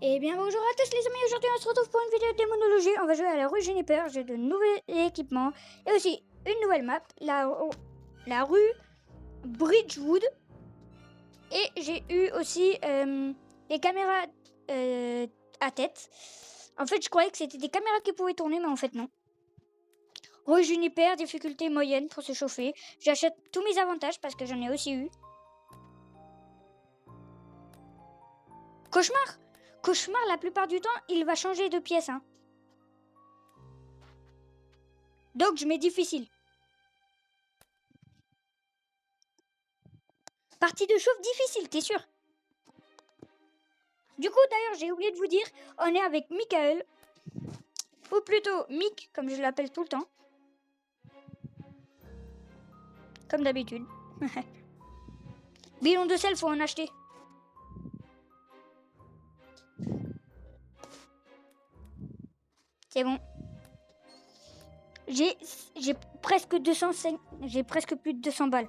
Eh bien bonjour à tous les amis, aujourd'hui on se retrouve pour une vidéo de démonologie. On va jouer à la rue Juniper, j'ai de nouveaux équipements et aussi une nouvelle map, la rue Bridgewood. Et j'ai eu aussi les caméras à tête. En fait je croyais que c'était des caméras qui pouvaient tourner mais en fait non. Rue Juniper, difficulté moyenne pour se chauffer. J'achète tous mes avantages parce que j'en ai aussi eu. Cauchemar! Cauchemar, la plupart du temps, il va changer de pièce. Hein. Donc, je mets difficile. Partie de chauffe difficile, t'es sûr? Du coup, d'ailleurs, j'ai oublié de vous dire, on est avec Michael. Ou plutôt Mick, comme je l'appelle tout le temps. Comme d'habitude. Bidon de sel, faut en acheter. C'est bon. J'ai presque 205, j'ai presque plus de 200 balles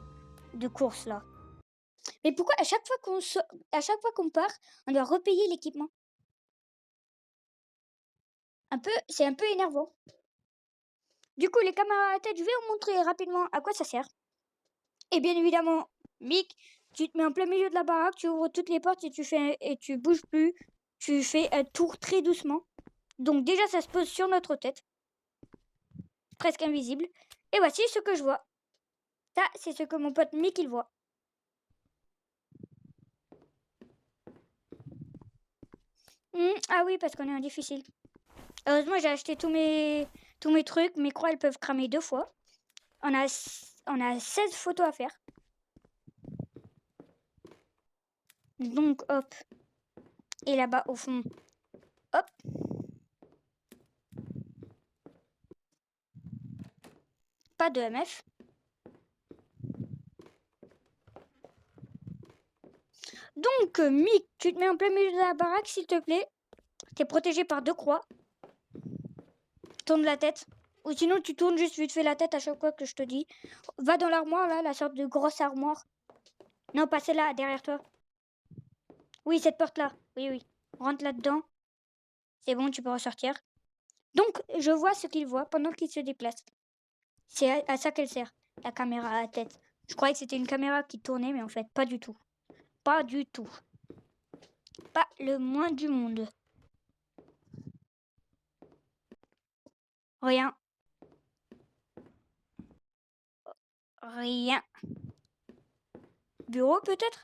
de course là. Mais pourquoi à chaque fois qu'on part, on doit repayer l'équipement? C'est un peu énervant. Du coup, les caméras à tête, je vais vous montrer rapidement à quoi ça sert. Et bien évidemment, Mick, tu te mets en plein milieu de la baraque, tu ouvres toutes les portes et tu bouges plus. Tu fais un tour très doucement. Donc déjà, ça se pose sur notre tête. Presque invisible. Et voici ce que je vois. Ça, c'est ce que mon pote Mick, il voit. Ah oui, parce qu'on est en difficile. Heureusement, j'ai acheté tous mes trucs. Mes croix, elles peuvent cramer 2 fois. On a 16 photos à faire. Donc, hop. Et là-bas, au fond, hop. Pas de MF. Donc, Mick, tu te mets en plein milieu de la baraque, s'il te plaît. T'es protégé par 2 croix. Tourne la tête. Ou sinon, tu tournes juste vite fait la tête à chaque fois que je te dis. Va dans l'armoire, là, la sorte de grosse armoire. Non, pas celle-là, derrière toi. Oui, cette porte-là. Oui, oui. Rentre là-dedans. C'est bon, tu peux ressortir. Donc, je vois ce qu'il voit pendant qu'il se déplace. C'est à ça qu'elle sert, la caméra à tête. Je croyais que c'était une caméra qui tournait, mais en fait, pas du tout. Pas du tout. Pas le moins du monde. Rien. Rien. Bureau, peut-être?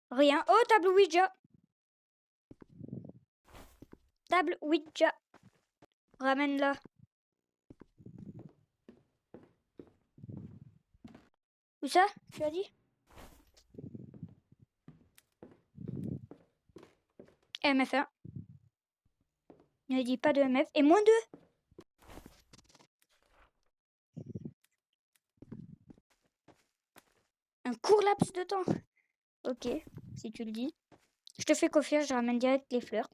Rien. Oh, table Ouija. Table Ouija. Ramène-la. Où ça, tu as dit? MF1. Ne dis pas de MF. Et moins 2. Un court laps de temps. Ok, si tu le dis. Je te fais confiance, je ramène direct les fleurs.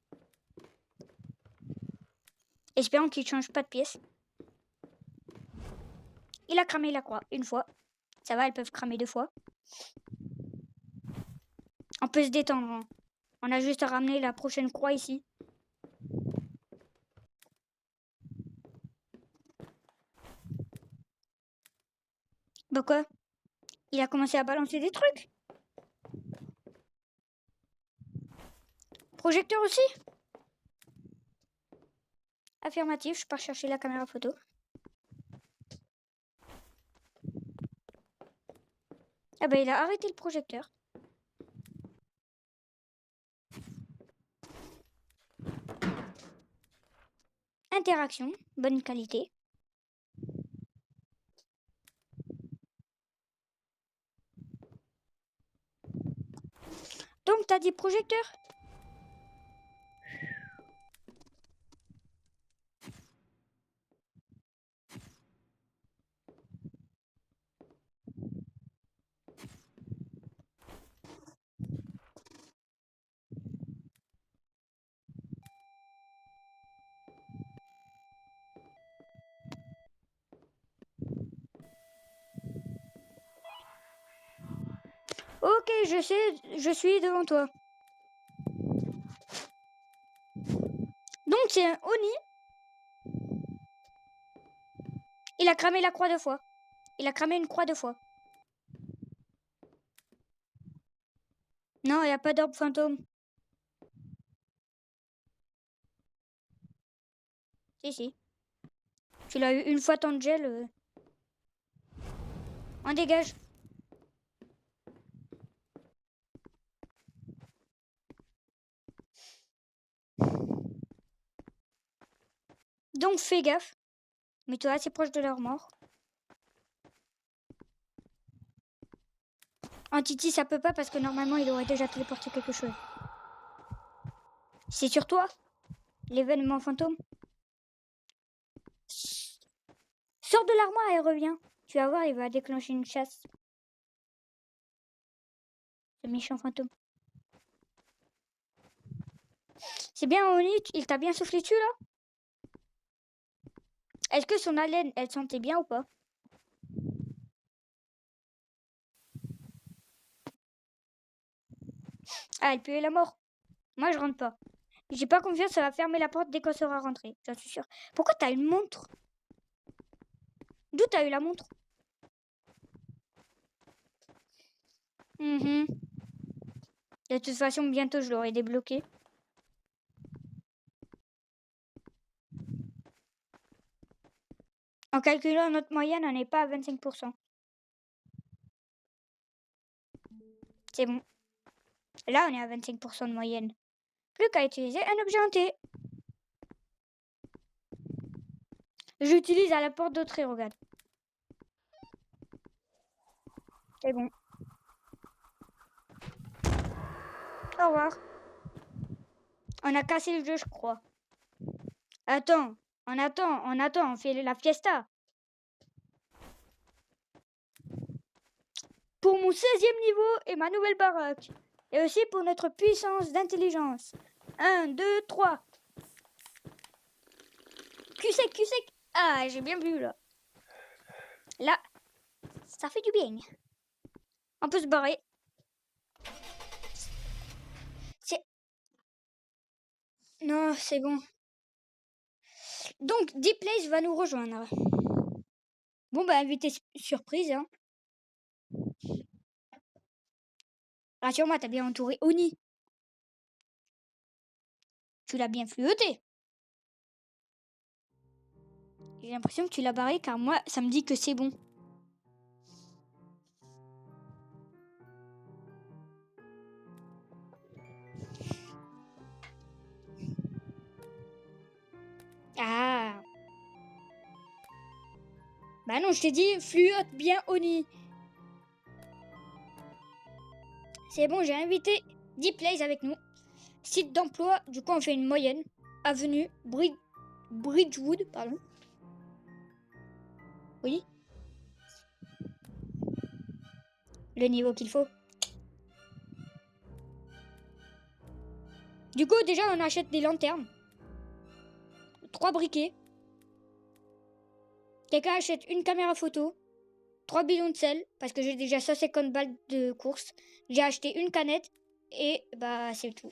Espérons qu'il ne change pas de pièce. Il a cramé la croix une fois. Ça va, elles peuvent cramer 2 fois. On peut se détendre. Hein. On a juste à ramener la prochaine croix ici. Bah quoi? Il a commencé à balancer des trucs. Projecteur aussi? Affirmatif, je pars chercher la caméra photo. Ah bah il a arrêté le projecteur. Interaction, bonne qualité. Donc t'as dit projecteur? Ok, je sais, je suis devant toi. Donc c'est un Oni. Il a cramé la croix 2 fois. Il a cramé une croix 2 fois. Non, il n'y a pas d'orbe fantôme. Si. Tu l'as eu une fois ton gel. On dégage. Donc fais gaffe. Mets-toi assez proche de leur mort. En Titi, ça peut pas parce que normalement il aurait déjà téléporté quelque chose. C'est sur toi, l'événement fantôme. Sors de l'armoire et reviens. Tu vas voir, il va déclencher une chasse. Le méchant fantôme. C'est bien, Oni, il t'a bien soufflé dessus là? Est-ce que son haleine, elle sentait bien ou pas? Ah, elle puait la mort. Moi, je rentre pas. J'ai pas confiance, ça va fermer la porte dès qu'on sera rentré. J'en suis sûre. Pourquoi t'as une montre? D'où t'as eu la montre? De toute façon, bientôt, je l'aurai débloqué. En calculant notre moyenne, on n'est pas à 25%. C'est bon. Là, on est à 25% de moyenne. Plus qu'à utiliser un objet hanté. J'utilise à la porte d'entrée, regarde. C'est bon. Au revoir. On a cassé le jeu, je crois. Attends, on fait la fiesta. Pour mon 16e niveau et ma nouvelle baraque. Et aussi pour notre puissance d'intelligence. 1, 2, 3. Cul sec. Ah, j'ai bien vu là. Là, ça fait du bien. On peut se barrer. Non, c'est bon. Donc, Deep Place va nous rejoindre. Bon, bah, invité surprise, hein. Rassure-moi, t'as bien entouré Oni. Tu l'as bien fluoté. J'ai l'impression que tu l'as barré car moi, ça me dit que c'est bon. Ah. Bah non, je t'ai dit, fluote bien Oni. C'est bon, j'ai invité Deep Place avec nous. Site d'emploi, du coup, on fait une moyenne. Avenue Bridgewood, pardon. Oui. Le niveau qu'il faut. Du coup, déjà, on achète des lanternes. 3 briquets. Quelqu'un achète une caméra photo. 3 bidons de sel, parce que j'ai déjà 150 balles de course. J'ai acheté une canette et bah c'est tout.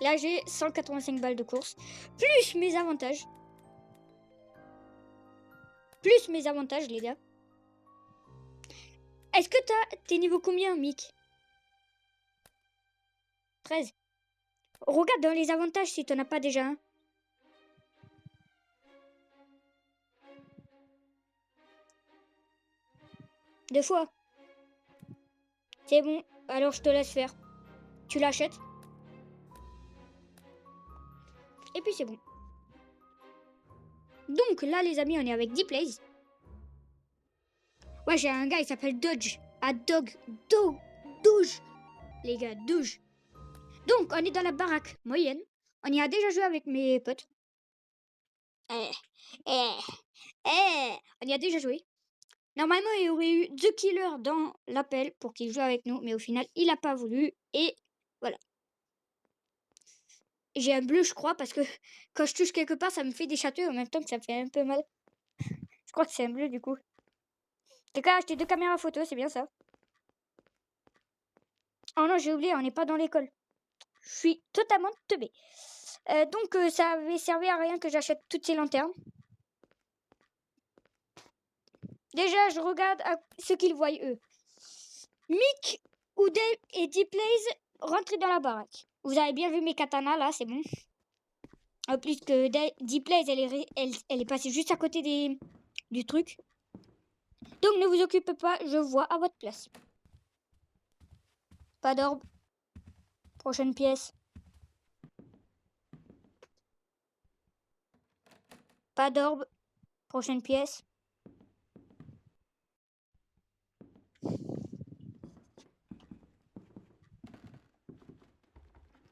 Là, j'ai 185 balles de course. Plus mes avantages. Les gars. Est-ce que t'es niveau combien, Mick? 13. Regarde dans les avantages si t'en as pas déjà un. Deux fois. C'est bon, alors je te laisse faire. Tu l'achètes. Et puis c'est bon. Donc là, les amis, on est avec Deep Place. Ouais, j'ai un gars, il s'appelle Dodge. Ah, Doge. Les gars, Doge. Donc, on est dans la baraque moyenne. On y a déjà joué avec mes potes. On y a déjà joué. Normalement, il y aurait eu The Killer dans l'appel pour qu'il joue avec nous. Mais au final, il n'a pas voulu. Et voilà. J'ai un bleu, je crois, parce que quand je touche quelque part, ça me fait des chatouilles en même temps que ça me fait un peu mal. Je crois que c'est un bleu, du coup. Quelqu'un a acheté 2 caméras photo, c'est bien ça. Oh non, j'ai oublié, on n'est pas dans l'école. Je suis totalement teubée. Donc, ça avait servi à rien que j'achète toutes ces lanternes. Déjà, je regarde ce qu'ils voient, eux. Mick, Udel et D-Plays rentrent dans la baraque. Vous avez bien vu mes katanas, là, c'est bon. En plus que D-Plays, elle est passée juste à côté du truc. Donc, ne vous occupez pas, je vois à votre place. Pas d'orbe. Prochaine pièce. Pas d'orbe. Prochaine pièce.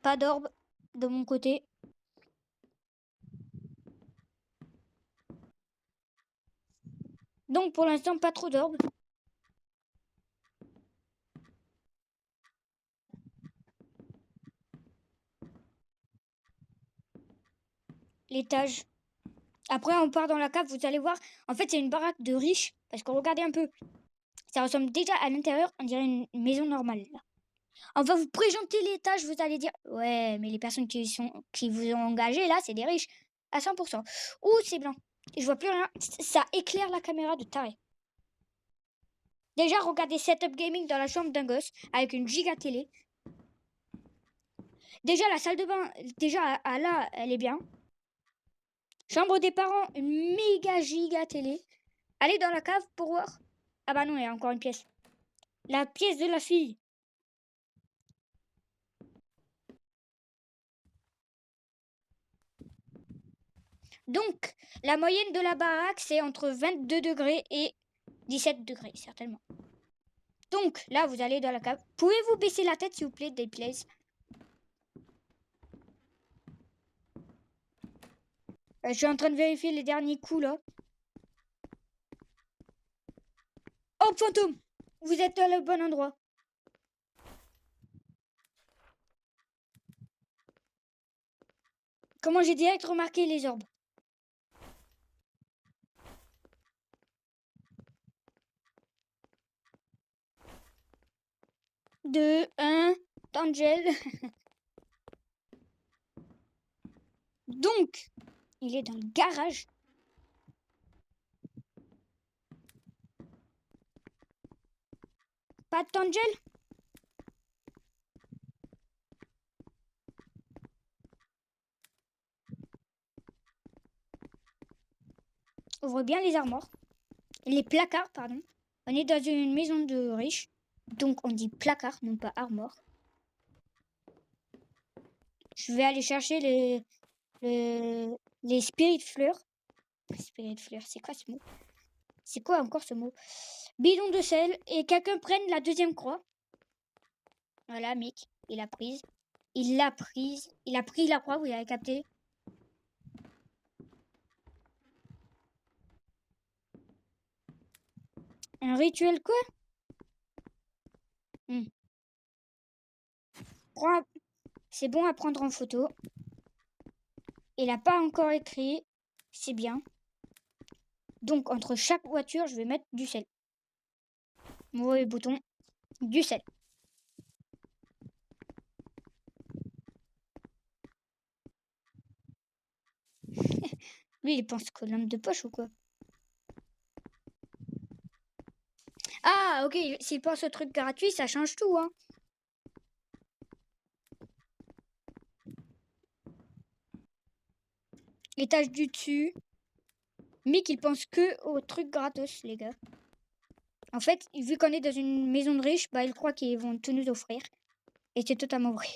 Pas d'orbe de mon côté. Donc pour l'instant, pas trop d'orbe. L'étage. Après, on part dans la cave, vous allez voir. En fait, c'est une baraque de riches. Parce que regardez un peu. Ça ressemble déjà à l'intérieur, on dirait une maison normale. Là. On va vous présenter l'étage, vous allez dire ouais, mais les personnes qui vous ont engagé là, c'est des riches. À 100%. Ouh, c'est blanc. Je vois plus rien. Ça éclaire la caméra de taré. Déjà, regardez Setup Gaming dans la chambre d'un gosse avec une giga télé. Déjà, la salle de bain, déjà, là, elle est bien. Chambre des parents, une méga giga télé. Allez dans la cave pour voir. Ah bah non, il y a encore une pièce. La pièce de la fille. Donc, la moyenne de la baraque, c'est entre 22 degrés et 17 degrés, certainement. Donc, là, vous allez dans la cave. Pouvez-vous baisser la tête, s'il vous plaît, des places? Je suis en train de vérifier les derniers coups, là. Oh, fantôme! Vous êtes à le bon endroit. Comment j'ai direct remarqué les orbes? 2, 1, Tangel. Donc, il est dans le garage. Pas de Tangel? Ouvre bien les armoires. Les placards, pardon. On est dans une maison de riches. Donc, on dit placard, non pas armoire. Je vais aller chercher les spirit fleurs. Spirit fleurs, c'est quoi ce mot? C'est quoi encore ce mot? Bidon de sel. Et quelqu'un prenne la deuxième croix. Voilà, Mick, il a prise. Il l'a prise. Il a pris la croix, vous avez capté? Un rituel quoi? C'est bon à prendre en photo. Il n'a pas encore écrit. C'est bien. Donc, entre chaque voiture, je vais mettre du sel. Mauvais bouton. Du sel. Lui, il pense que lampe de poche ou quoi? Ah, ok. S'il pense au truc gratuit, ça change tout, hein. L'étage du dessus. Mick, il pense que au truc gratos, les gars. En fait, vu qu'on est dans une maison de riches, bah, il croit qu'ils vont tout nous offrir. Et c'est totalement vrai.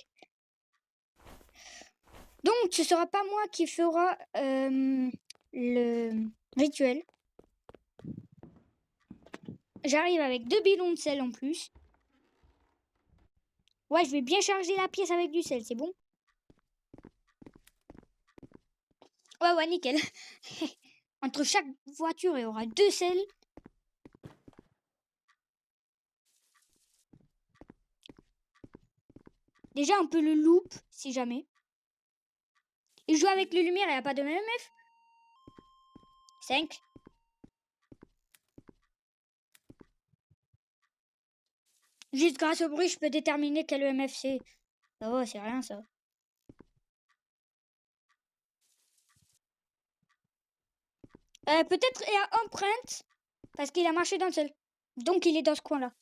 Donc, ce sera pas moi qui fera le rituel. J'arrive avec 2 bidons de sel en plus. Ouais, je vais bien charger la pièce avec du sel, c'est bon? Ouais, nickel. Entre chaque voiture, il y aura 2 sels. Déjà, on peut le loop, si jamais. Il joue avec les lumières, il n'y a pas de EMF. 5. Juste grâce au bruit, je peux déterminer quel EMF c'est. Oh, c'est rien, ça. Peut-être il y a empreinte, parce qu'il a marché dans le sol. Donc il est dans ce coin-là.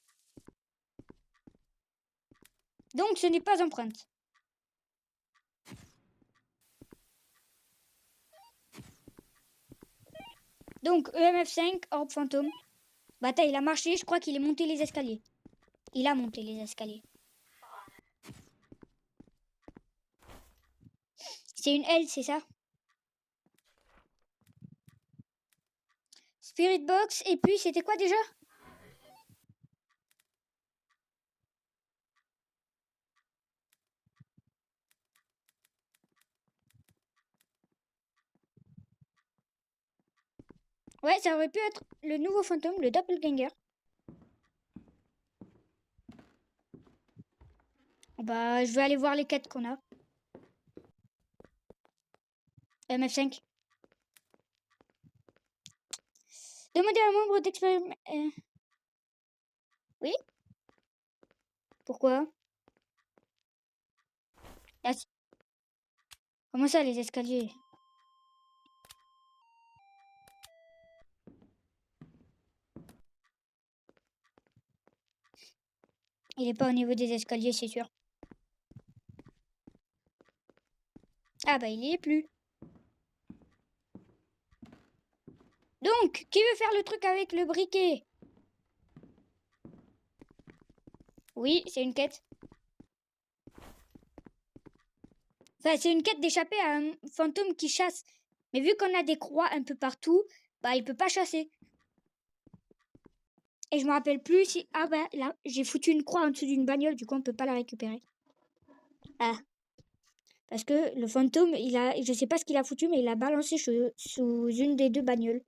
Donc ce n'est pas empreinte. Donc EMF5, orbe fantôme. Bah il a marché, je crois qu'il est monté les escaliers. Il a monté les escaliers. C'est une L, c'est ça? Spirit Box, et puis c'était quoi déjà? Ouais, ça aurait pu être le nouveau fantôme, le doppelganger. Bah, je vais aller voir les quêtes qu'on a. MF5. Demandez à un membre d'expérimentation. Oui? Pourquoi? Ah, comment ça, les escaliers? Il est pas au niveau des escaliers, c'est sûr. Ah bah, il y est plus. Donc, qui veut faire le truc avec le briquet? Oui, c'est une quête. Enfin, c'est une quête d'échapper à un fantôme qui chasse. Mais vu qu'on a des croix un peu partout, bah il peut pas chasser. Et je me rappelle plus si... Ah bah là, j'ai foutu une croix en dessous d'une bagnole, du coup on peut pas la récupérer. Ah. Parce que le fantôme, je sais pas ce qu'il a foutu, mais il a balancé sous une des deux bagnoles.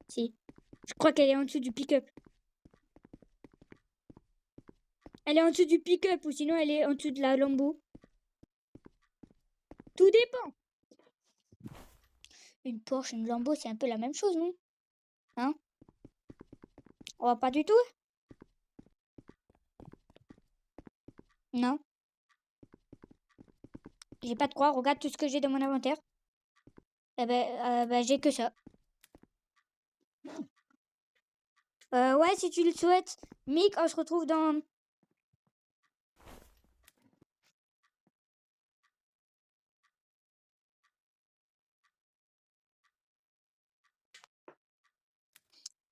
Si. Je crois qu'elle est en dessous du pick-up. Elle est en dessous du pick-up, ou sinon elle est en dessous de la Lambo. Tout dépend. Une Porsche, une Lambo, c'est un peu la même chose, non? Hein? Oh, pas du tout? Non. J'ai pas de croix, regarde tout ce que j'ai dans mon inventaire. Eh ben, j'ai que ça. Ouais, si tu le souhaites. Mick, on se retrouve dans...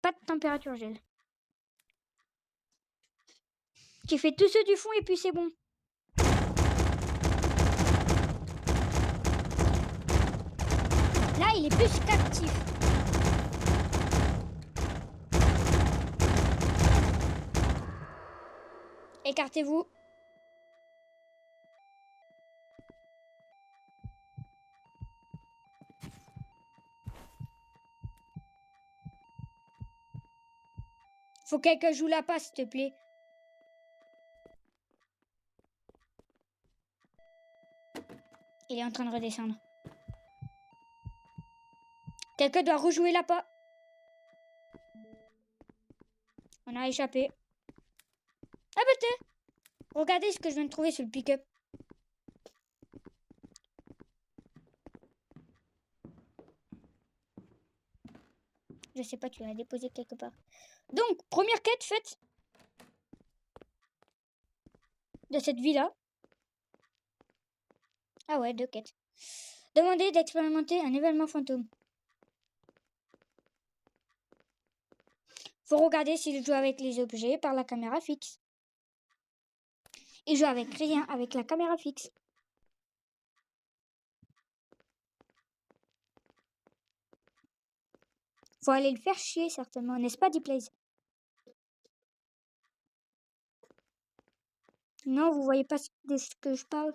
Pas de température gel. Tu fais tous ceux du fond et puis c'est bon. Là, il est plus captif. Écartez-vous. Faut que quelqu'un joue la passe, s'il te plaît. Il est en train de redescendre. Quelqu'un doit rejouer la passe. On a échappé. Ah bah t'es. Regardez ce que je viens de trouver sur le pick-up. Je sais pas, tu l'as déposé quelque part. Donc, première quête faite de cette vie-là. Ah ouais, 2 quêtes. Demandez d'expérimenter un événement fantôme. Faut regarder s'il joue avec les objets par la caméra fixe. Il joue avec rien avec la caméra fixe. Faut aller le faire chier certainement, n'est-ce pas, Dplays? Non, vous voyez pas de ce que je parle.